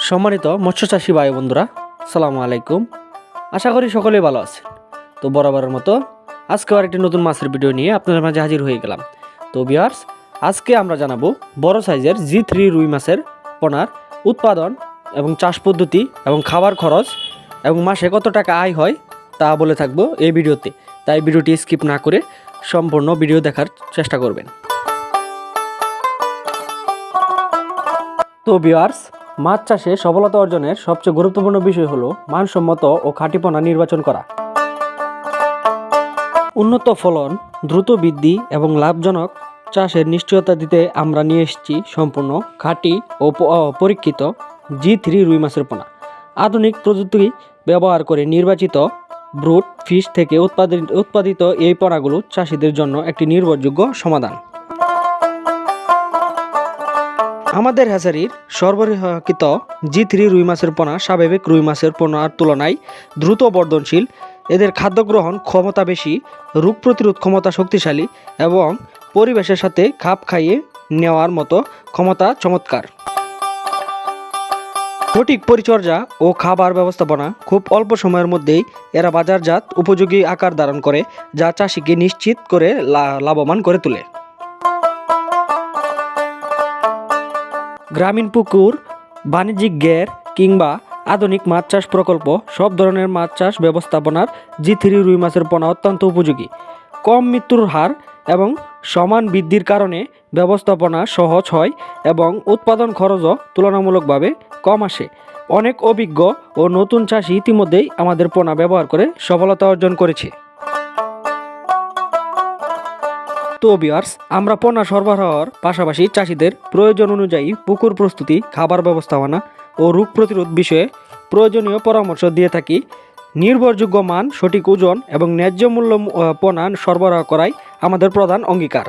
সম্মানিত মৎস্য চাষী ভাই বন্ধুরা, আসসালামু আলাইকুম। আশা করি সকলেই ভালো আছেন। তো বরাবরের মতো আজকে আরেকটি নতুন মাছের ভিডিও নিয়ে আপনাদের মাঝে হাজির হয়ে গেলাম। তো ভিউয়ার্স, আজকে আমরা জানাবো বড় সাইজের G3 রুই মাছের পোনার উৎপাদন এবং চাষ পদ্ধতি এবং খাবার খরচ এবং মাসে কত টাকা আয় হয় তা বলে থাকবো এই ভিডিওতে। তাই ভিডিওটি স্কিপ না করে সম্পূর্ণ ভিডিও দেখার চেষ্টা করবেন। তো ভিউয়ার্স, মাছ চাষে সফলতা অর্জনের সবচেয়ে গুরুত্বপূর্ণ বিষয় হলো মানসম্মত ও খাঁটি পোনা নির্বাচন করা। উন্নত ফলন, দ্রুত বৃদ্ধি এবং লাভজনক চাষের নিশ্চয়তা দিতে আমরা নিয়ে এসেছি সম্পূর্ণ খাঁটি ও পরীক্ষিত G3 রুই মাছের পোনা। আধুনিক প্রযুক্তি ব্যবহার করে নির্বাচিত ব্রুট ফিশ থেকে উৎপাদিত এই পোনাগুলো চাষিদের জন্য একটি নির্ভরযোগ্য সমাধান। আমাদের হ্যাচারির সরবরাহকৃত G3 রুই মাছের পোনা স্বাভাবিক রুই মাছের পোনার তুলনায় দ্রুত বর্ধনশীল। এদের খাদ্য গ্রহণ ক্ষমতা বেশি, রোগ প্রতিরোধ ক্ষমতা শক্তিশালী এবং পরিবেশের সাথে খাপ খাইয়ে নেওয়ার মতো ক্ষমতা চমৎকার। সঠিক পরিচর্যা ও খাবার ব্যবস্থাপনা খুব অল্প সময়ের মধ্যেই এরা বাজারজাত উপযোগী আকার ধারণ করে, যা চাষিকে নিশ্চিত করে লাভবান করে তোলে। গ্রামীণ পুকুর, বাণিজ্যিক ঘের কিংবা আধুনিক মাছ চাষ প্রকল্প সব ধরনের মাছ চাষ ব্যবস্থাপনার G3 রুই মাছের পোনা অত্যন্ত উপযোগী। কম মৃত্যুর হার এবং সমান বৃদ্ধির কারণে ব্যবস্থাপনা সহজ হয় এবং উৎপাদন খরচও তুলনামূলকভাবে কম আসে। অনেক অভিজ্ঞ ও নতুন চাষি ইতিমধ্যেই আমাদের পোনা ব্যবহার করে সফলতা অর্জন করেছে। তো ভিউয়ার্স, আমরা পোনা সরবরাহের পাশাপাশি চাষিদের প্রয়োজন অনুযায়ী পুকুর প্রস্তুতি, খাবার ব্যবস্থাপনা ও রোগ প্রতিরোধ বিষয়ে প্রয়োজনীয় পরামর্শ দিয়ে থাকি। নির্ভরযোগ্য মান, সঠিক ওজন এবং ন্যায্য মূল্য পোনা সরবরাহ করাই আমাদের প্রধান অঙ্গীকার।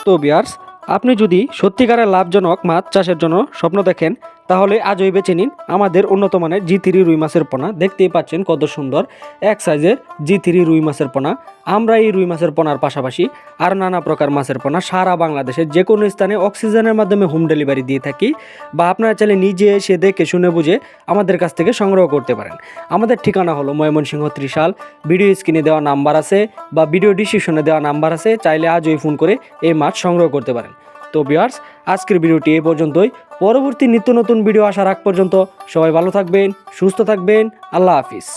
তো ভিউয়ার্স, আপনি যদি সত্যিকারের লাভজনক মাছ চাষের জন্য স্বপ্ন দেখেন, তাহলে আজই বেছে নিন আমাদের উন্নত মানের G3 রুই মাছের পোনা। দেখতেই পাচ্ছেন কত সুন্দর এক সাইজের G3 রুই মাছের পোনা। আমরা এই রুই মাছের পোনার পাশাপাশি আর নানা প্রকার মাছের পোনা সারা বাংলাদেশের যে কোনো স্থানে অক্সিজেনের মাধ্যমে হোম ডেলিভারি দিয়ে থাকি, বা আপনারা চাইলে নিজে এসে দেখে শুনে বুঝে আমাদের কাছ থেকে সংগ্রহ করতে পারেন। আমাদের ঠিকানা হলো ময়মনসিংহ ত্রিশাল। ভিডিও স্ক্রিনে দেওয়া নাম্বার আছে বা ভিডিও ডিসক্রিপশনে দেওয়া নাম্বার আছে, চাইলে আজই ফোন করে এই মাছ সংগ্রহ করতে পারেন। তো ভিউয়ার্স, আজকের ভিডিওটি এই পর্যন্তই। পরবর্তী নিত্য নতুন ভিডিও আসার আগ পর্যন্ত সবাই ভালো থাকবেন, সুস্থ থাকবেন। আল্লাহ হাফিজ।